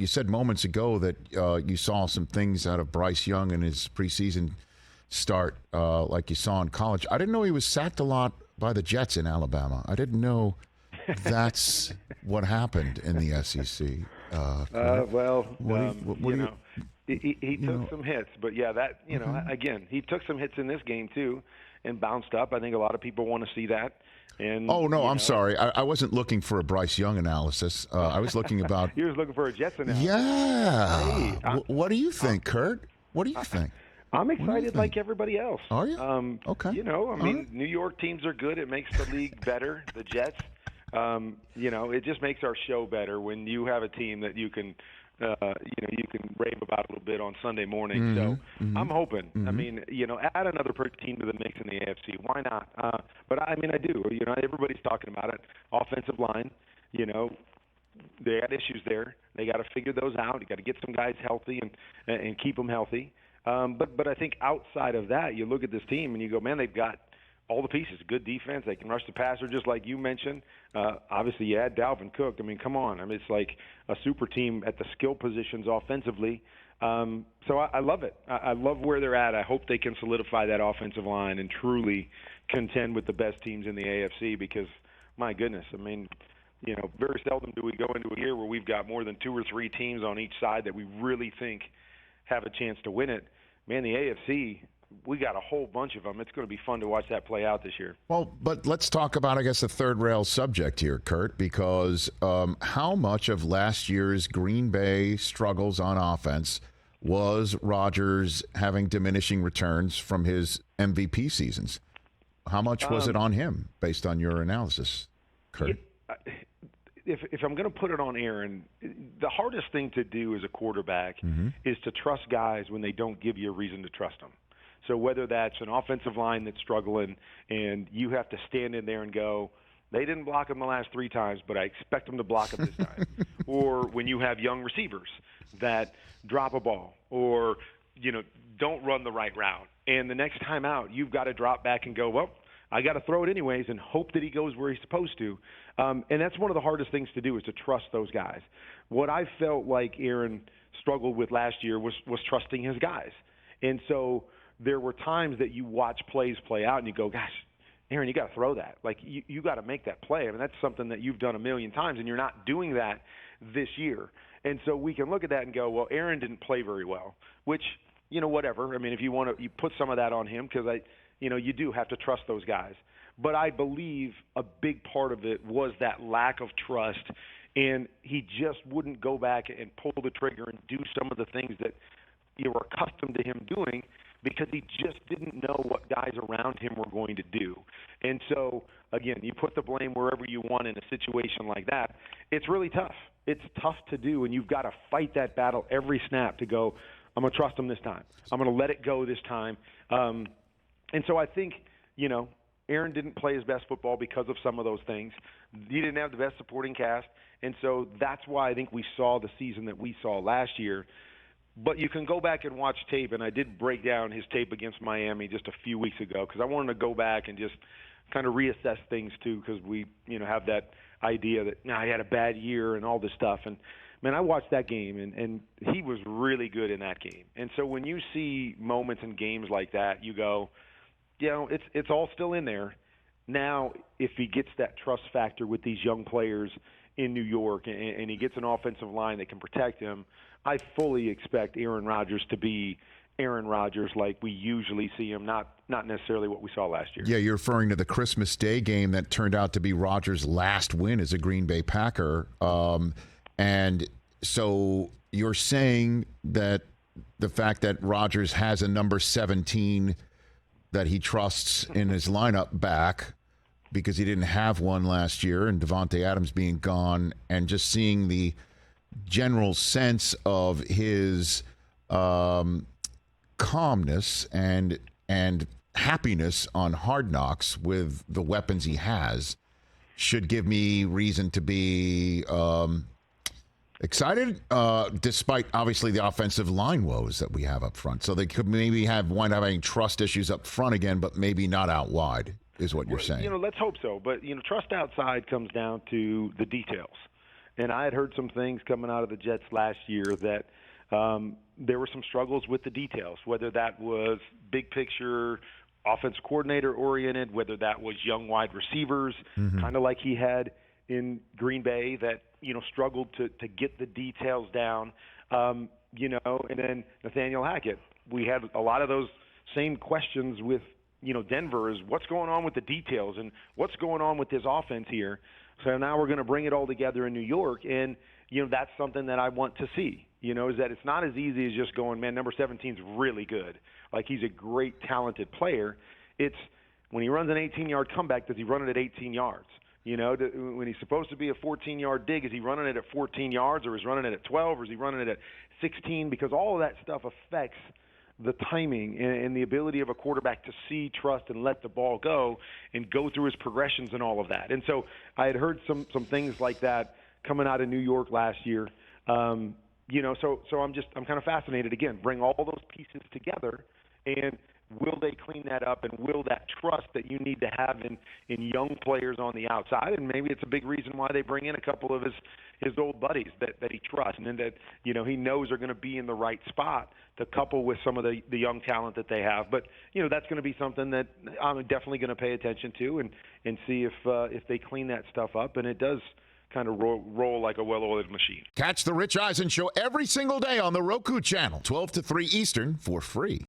you said moments ago that you saw some things out of Bryce Young in his preseason start, like you saw in college. I didn't know he was sacked a lot by the Jets in Alabama. I didn't know that's what happened in the SEC. He took some hits, but yeah, that again, he took some hits in this game too, and bounced up. I think a lot of people want to see that. And I'm sorry. I wasn't looking for a Bryce Young analysis. I was looking about. You was looking for a Jets analysis. Yeah. Hey, what do you think, Kurt? What do you think? I'm excited like everybody else. Are you? Okay. New York teams are good. It makes the league better. The Jets. It just makes our show better when you have a team that you can rave about a little bit on Sunday morning. I'm hoping. I mean, add another team to the mix in the AFC. Why not? But I do. Everybody's talking about it. Offensive line. They had issues there. They got to figure those out. You got to get some guys healthy and keep them healthy. But I think outside of that, you look at this team and you go, man, they've got all the pieces. Good defense. They can rush the passer just like you mentioned. Obviously, you add Dalvin Cook. I mean, come on. I mean, it's like a super team at the skill positions offensively. So I love it. I love where they're at. I hope they can solidify that offensive line and truly contend with the best teams in the AFC because, my goodness, I mean, very seldom do we go into a year where we've got more than 2 or 3 teams on each side that we really think have a chance to win it. Man, the AFC, we got a whole bunch of them. It's going to be fun to watch that play out this year. Well, but let's talk about, I guess, a third rail subject here, Kurt, because how much of last year's Green Bay struggles on offense was Rodgers having diminishing returns from his MVP seasons? How much was it on him, based on your analysis, Kurt? If I'm going to put it on Aaron, the hardest thing to do as a quarterback is to trust guys when they don't give you a reason to trust them. So whether that's an offensive line that's struggling and you have to stand in there and go, they didn't block him the last 3 times, but I expect them to block him this time. Or when you have young receivers that drop a ball or, don't run the right route. And the next time out, you've got to drop back and go, well, I got to throw it anyways and hope that he goes where he's supposed to. And that's one of the hardest things to do is to trust those guys. What I felt like Aaron struggled with last year was trusting his guys. And so there were times that you watch plays play out and you go, gosh, Aaron, you got to throw that. Like, you got to make that play. I mean, that's something that you've done a million times, and you're not doing that this year. And so we can look at that and go, well, Aaron didn't play very well, which, whatever. I mean, if you want to, you put some of that on him because you do have to trust those guys. But I believe a big part of it was that lack of trust, and he just wouldn't go back and pull the trigger and do some of the things that you were accustomed to him doing because he just didn't know what guys around him were going to do. And so, again, you put the blame wherever you want in a situation like that. It's really tough. It's tough to do, and you've got to fight that battle every snap to go, I'm going to trust him this time. I'm going to let it go this time. And so I think, Aaron didn't play his best football because of some of those things. He didn't have the best supporting cast. And so that's why I think we saw the season that we saw last year. But you can go back and watch tape, and I did break down his tape against Miami just a few weeks ago because I wanted to go back and just kind of reassess things too because we, have that idea that he had a bad year and all this stuff. And, man, I watched that game, and he was really good in that game. And so when you see moments in games like that, you go, it's all still in there. Now, if he gets that trust factor with these young players in New York and he gets an offensive line that can protect him, I fully expect Aaron Rodgers to be Aaron Rodgers like we usually see him, not necessarily what we saw last year. Yeah, you're referring to the Christmas Day game that turned out to be Rodgers' last win as a Green Bay Packer. And so you're saying that the fact that Rodgers has a number 17 that he trusts in his lineup back because he didn't have one last year, and Devontae Adams being gone, and just seeing the general sense of his calmness and happiness on Hard Knocks with the weapons he has should give me reason to be excited, despite obviously the offensive line woes that we have up front. So they could maybe wind up having trust issues up front again, but maybe not out wide, is what you're saying. Let's hope so. But, trust outside comes down to the details. And I had heard some things coming out of the Jets last year that there were some struggles with the details, whether that was big picture, offensive coordinator oriented, whether that was young wide receivers, kind of like he had in Green Bay that, struggled to get the details down, and then Nathaniel Hackett. We had a lot of those same questions with, Denver is what's going on with the details and what's going on with this offense here. So now we're going to bring it all together in New York, and, that's something that I want to see, is that it's not as easy as just going, man, number 17's really good. Like, he's a great, talented player. It's when he runs an 18-yard comeback, does he run it at 18 yards? When he's supposed to be a 14-yard dig, is he running it at 14 yards, or is he running it at 12, or is he running it at 16? Because all of that stuff affects the timing and the ability of a quarterback to see, trust, and let the ball go and go through his progressions and all of that. And so I had heard some things like that coming out of New York last year. So I'm kind of fascinated, again, bring all those pieces together, and will they clean that up, and will that trust that you need to have in young players on the outside? And maybe it's a big reason why they bring in a couple of his old buddies that he trusts and that he knows are going to be in the right spot to couple with some of the young talent that they have. But that's going to be something that I'm definitely going to pay attention to and see if they clean that stuff up, and it does kind of roll like a well-oiled machine. Catch the Rich Eisen Show every single day on the Roku channel, 12 to 3 Eastern, for free.